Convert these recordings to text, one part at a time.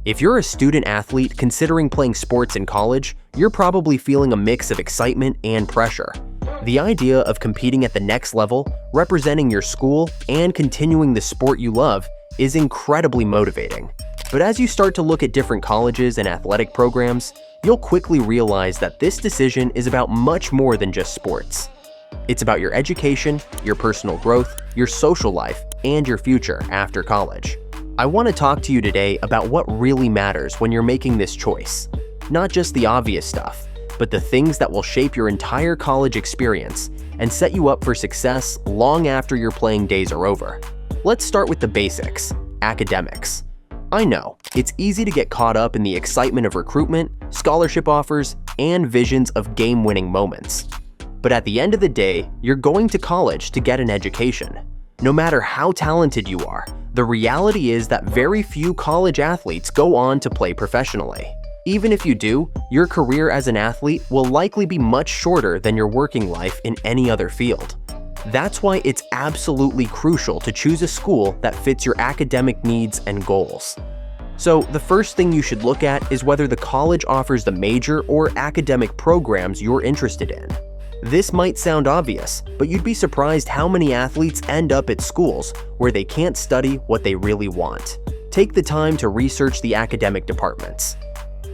If you're a student athlete considering playing sports in college, you're probably feeling a mix of excitement and pressure. The idea of competing at the next level, representing your school, and continuing the sport you love is incredibly motivating. But as you start to look at different colleges and athletic programs, you'll quickly realize that this decision is about much more than just sports. It's about your education, your personal growth, your social life, and your future after college. I want to talk to you today about what really matters when you're making this choice. Not just the obvious stuff, but the things that will shape your entire college experience and set you up for success long after your playing days are over. Let's start with the basics: academics. I know, it's easy to get caught up in the excitement of recruitment, scholarship offers, and visions of game-winning moments. But at the end of the day, you're going to college to get an education. No matter how talented you are, the reality is that very few college athletes go on to play professionally. Even if you do, your career as an athlete will likely be much shorter than your working life in any other field. That's why it's absolutely crucial to choose a school that fits your academic needs and goals. So, the first thing you should look at is whether the college offers the major or academic programs you're interested in. This might sound obvious, but you'd be surprised how many athletes end up at schools where they can't study what they really want. Take the time to research the academic departments.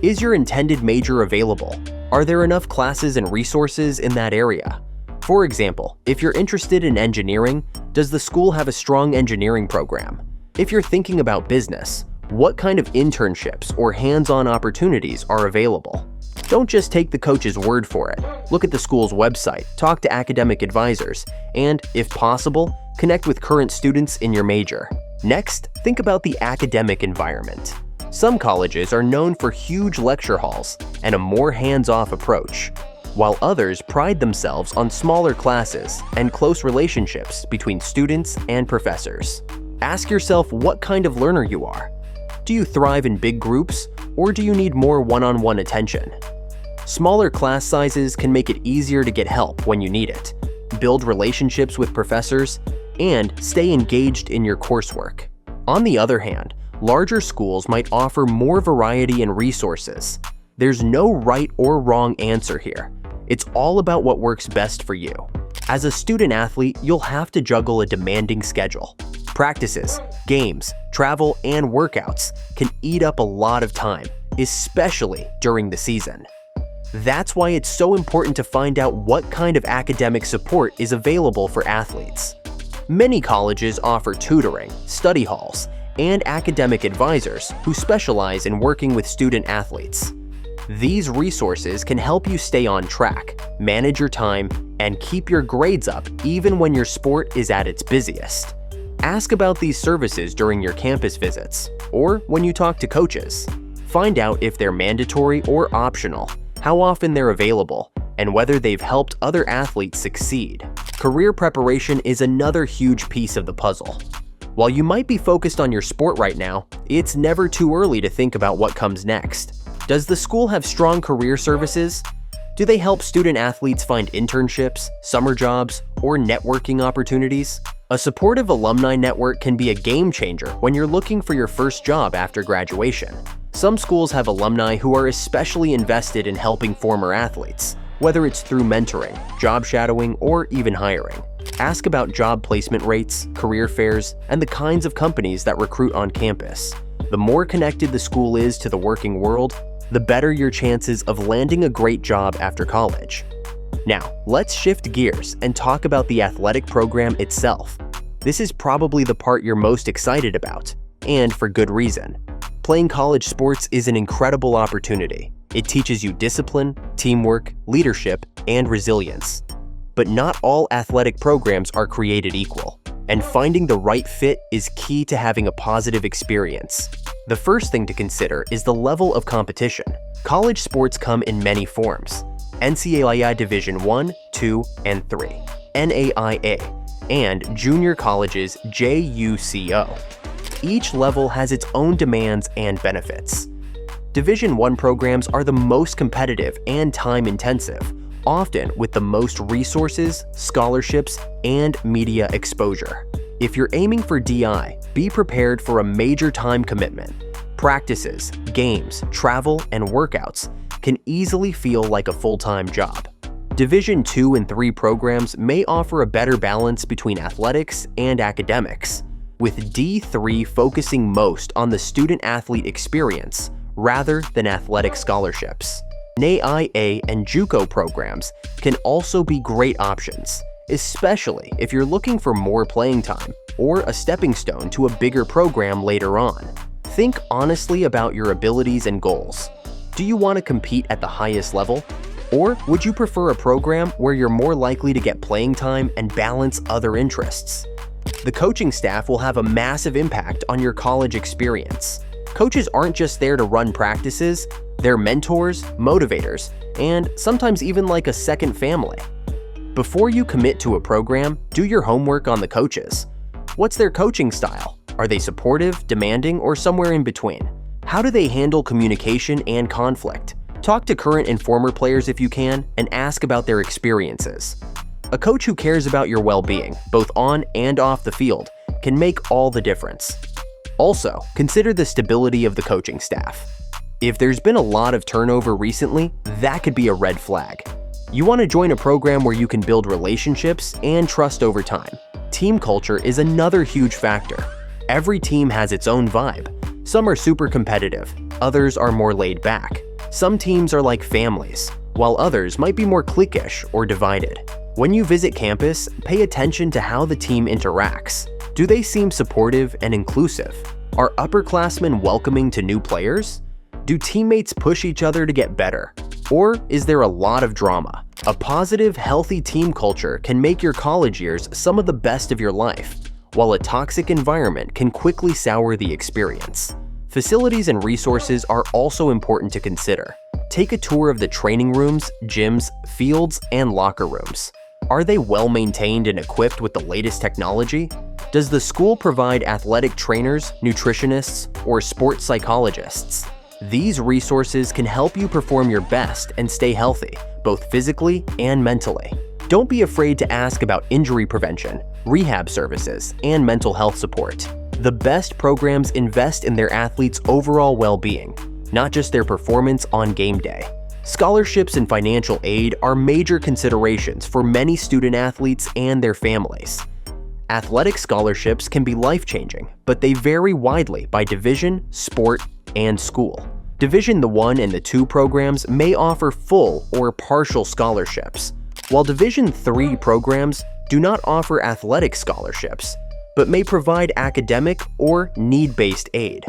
Is your intended major available? Are there enough classes and resources in that area? For example, if you're interested in engineering, does the school have a strong engineering program? If you're thinking about business, what kind of internships or hands-on opportunities are available? Don't just take the coach's word for it. Look at the school's website, talk to academic advisors, and, if possible, connect with current students in your major. Next, think about the academic environment. Some colleges are known for huge lecture halls and a more hands-off approach, while others pride themselves on smaller classes and close relationships between students and professors. Ask yourself what kind of learner you are. Do you thrive in big groups, or do you need more one-on-one attention? Smaller class sizes can make it easier to get help when you need it, build relationships with professors, and stay engaged in your coursework. On the other hand, larger schools might offer more variety and resources. There's no right or wrong answer here. It's all about what works best for you. As a student athlete, you'll have to juggle a demanding schedule. Practices, games, travel, and workouts can eat up a lot of time, especially during the season. That's why it's so important to find out what kind of academic support is available for athletes. Many colleges offer tutoring, study halls, and academic advisors who specialize in working with student athletes. These resources can help you stay on track, manage your time, and keep your grades up even when your sport is at its busiest. Ask about these services during your campus visits, or when you talk to coaches. Find out if they're mandatory or optional, how often they're available, and whether they've helped other athletes succeed. Career preparation is another huge piece of the puzzle. While you might be focused on your sport right now, it's never too early to think about what comes next. Does the school have strong career services? Do they help student athletes find internships, summer jobs, or networking opportunities? A supportive alumni network can be a game changer when you're looking for your first job after graduation. Some schools have alumni who are especially invested in helping former athletes, whether it's through mentoring, job shadowing, or even hiring. Ask about job placement rates, career fairs, and the kinds of companies that recruit on campus. The more connected the school is to the working world, the better your chances of landing a great job after college. Now, let's shift gears and talk about the athletic program itself. This is probably the part you're most excited about, and for good reason. Playing college sports is an incredible opportunity. It teaches you discipline, teamwork, leadership, and resilience. But not all athletic programs are created equal, and finding the right fit is key to having a positive experience. The first thing to consider is the level of competition. College sports come in many forms: NCAA Division I, II, and III, NAIA, and junior colleges JUCO. Each level has its own demands and benefits. Division I programs are the most competitive and time-intensive, often with the most resources, scholarships, and media exposure. If you're aiming for DI, be prepared for a major time commitment. Practices, games, travel, and workouts can easily feel like a full-time job. Division II and III programs may offer a better balance between athletics and academics, with D3 focusing most on the student-athlete experience rather than athletic scholarships. NCAA and JUCO programs can also be great options, especially if you're looking for more playing time or a stepping stone to a bigger program later on. Think honestly about your abilities and goals. Do you want to compete at the highest level? Or would you prefer a program where you're more likely to get playing time and balance other interests? The coaching staff will have a massive impact on your college experience. Coaches aren't just there to run practices, they're mentors, motivators, and sometimes even like a second family. Before you commit to a program, do your homework on the coaches. What's their coaching style? Are they supportive, demanding, or somewhere in between? How do they handle communication and conflict? Talk to current and former players if you can, and ask about their experiences. A coach who cares about your well-being, both on and off the field, can make all the difference. Also, consider the stability of the coaching staff. If there's been a lot of turnover recently, that could be a red flag. You want to join a program where you can build relationships and trust over time. Team culture is another huge factor. Every team has its own vibe. Some are super competitive, others are more laid back. Some teams are like families, while others might be more cliquish or divided. When you visit campus, pay attention to how the team interacts. Do they seem supportive and inclusive? Are upperclassmen welcoming to new players? Do teammates push each other to get better? Or is there a lot of drama? A positive, healthy team culture can make your college years some of the best of your life, while a toxic environment can quickly sour the experience. Facilities and resources are also important to consider. Take a tour of the training rooms, gyms, fields, and locker rooms. Are they well maintained and equipped with the latest technology? Does the school provide athletic trainers, nutritionists, or sports psychologists? These resources can help you perform your best and stay healthy, both physically and mentally. Don't be afraid to ask about injury prevention, rehab services, and mental health support. The best programs invest in their athletes' overall well-being, not just their performance on game day. Scholarships and financial aid are major considerations for many student athletes and their families. Athletic scholarships can be life-changing, but they vary widely by division, sport, and school. Division I and the II programs may offer full or partial scholarships, while Division III programs do not offer athletic scholarships, but may provide academic or need-based aid.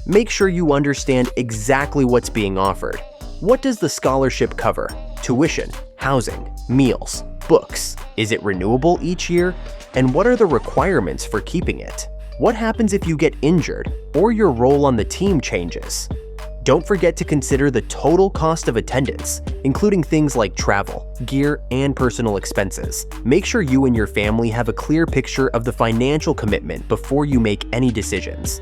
Make sure you understand exactly what's being offered. What does the scholarship cover? Tuition, housing, meals, books. Is it renewable each year? And what are the requirements for keeping it? What happens if you get injured or your role on the team changes? Don't forget to consider the total cost of attendance, including things like travel, gear, and personal expenses. Make sure you and your family have a clear picture of the financial commitment before you make any decisions.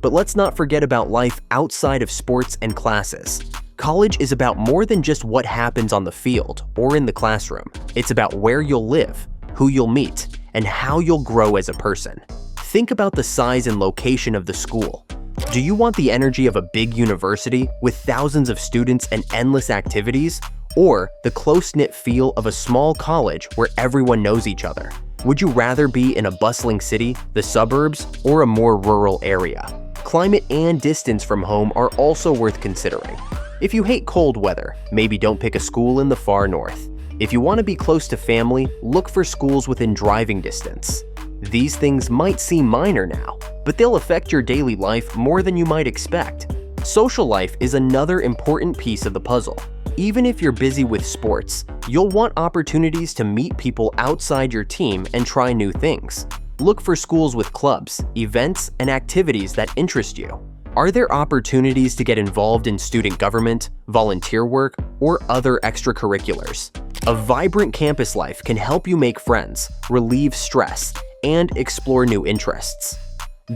But let's not forget about life outside of sports and classes. College is about more than just what happens on the field or in the classroom. It's about where you'll live, who you'll meet, and how you'll grow as a person. Think about the size and location of the school. Do you want the energy of a big university with thousands of students and endless activities, or the close-knit feel of a small college where everyone knows each other? Would you rather be in a bustling city, the suburbs, or a more rural area? Climate and distance from home are also worth considering. If you hate cold weather, maybe don't pick a school in the far north. If you want to be close to family, look for schools within driving distance. These things might seem minor now, but they'll affect your daily life more than you might expect. Social life is another important piece of the puzzle. Even if you're busy with sports, you'll want opportunities to meet people outside your team and try new things. Look for schools with clubs, events, and activities that interest you. Are there opportunities to get involved in student government, volunteer work, or other extracurriculars? A vibrant campus life can help you make friends, relieve stress, and explore new interests.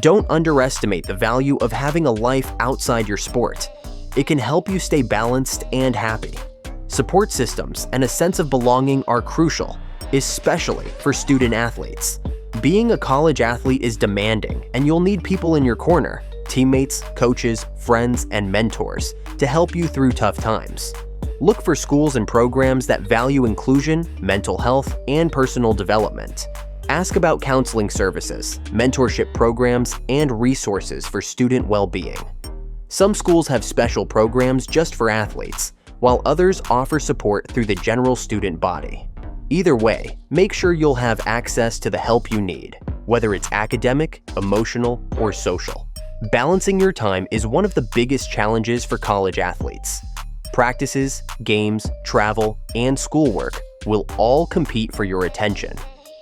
Don't underestimate the value of having a life outside your sport. It can help you stay balanced and happy. Support systems and a sense of belonging are crucial, especially for student athletes. Being a college athlete is demanding, and you'll need people in your corner. teammates, coaches, friends, and mentors to help you through tough times. Look for schools and programs that value inclusion, mental health, and personal development. Ask about counseling services, mentorship programs, and resources for student well-being. Some schools have special programs just for athletes, while others offer support through the general student body. Either way, make sure you'll have access to the help you need, whether it's academic, emotional, or social. Balancing your time is one of the biggest challenges for college athletes. Practices, games, travel, and schoolwork will all compete for your attention,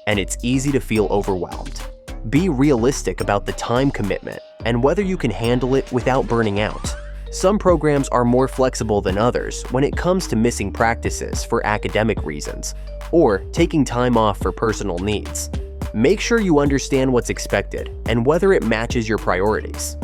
and it's easy to feel overwhelmed. Be realistic about the time commitment and whether you can handle it without burning out. Some programs are more flexible than others when it comes to missing practices for academic reasons or taking time off for personal needs. Make sure you understand what's expected and whether it matches your priorities.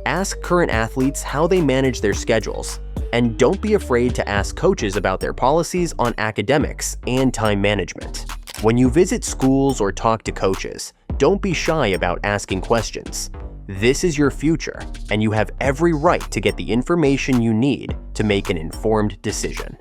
Ask current athletes how they manage their schedules, and don't be afraid to ask coaches about their policies on academics and time management. When you visit schools or talk to coaches, don't be shy about asking questions. This is your future, and you have every right to get the information you need to make an informed decision.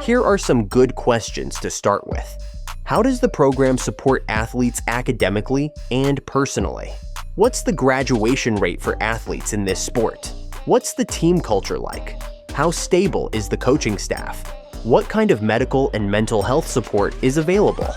Here are some good questions to start with. How does the program support athletes academically and personally? What's the graduation rate for athletes in this sport? What's the team culture like? How stable is the coaching staff? What kind of medical and mental health support is available?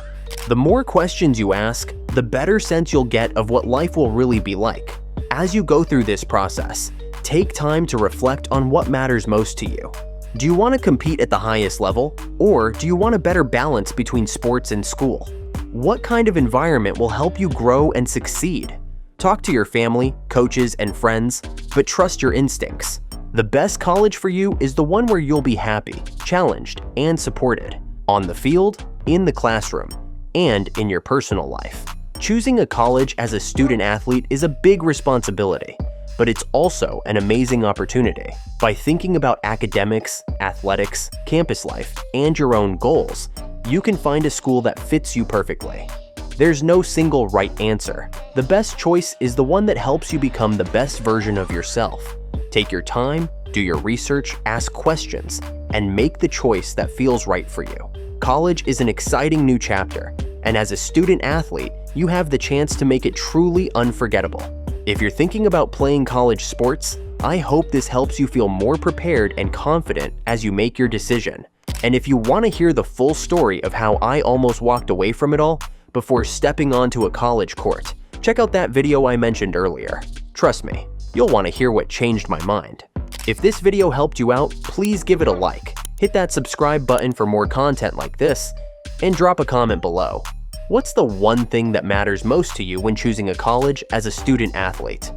The more questions you ask, the better sense you'll get of what life will really be like. As you go through this process, take time to reflect on what matters most to you. Do you want to compete at the highest level, or do you want a better balance between sports and school? What kind of environment will help you grow and succeed? Talk to your family, coaches, and friends, but trust your instincts. The best college for you is the one where you'll be happy, challenged, and supported, on the field, in the classroom, and in your personal life. Choosing a college as a student athlete is a big responsibility, but it's also an amazing opportunity. By thinking about academics, athletics, campus life, and your own goals, you can find a school that fits you perfectly. There's no single right answer. The best choice is the one that helps you become the best version of yourself. Take your time, do your research, ask questions, and make the choice that feels right for you. College is an exciting new chapter, and as a student athlete, you have the chance to make it truly unforgettable. If you're thinking about playing college sports, I hope this helps you feel more prepared and confident as you make your decision. And if you want to hear the full story of how I almost walked away from it all before stepping onto a college court, check out that video I mentioned earlier. Trust me, you'll want to hear what changed my mind. If this video helped you out, please give it a like, hit that subscribe button for more content like this, and drop a comment below. What's the one thing that matters most to you when choosing a college as a student athlete?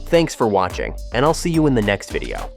Thanks for watching, and I'll see you in the next video.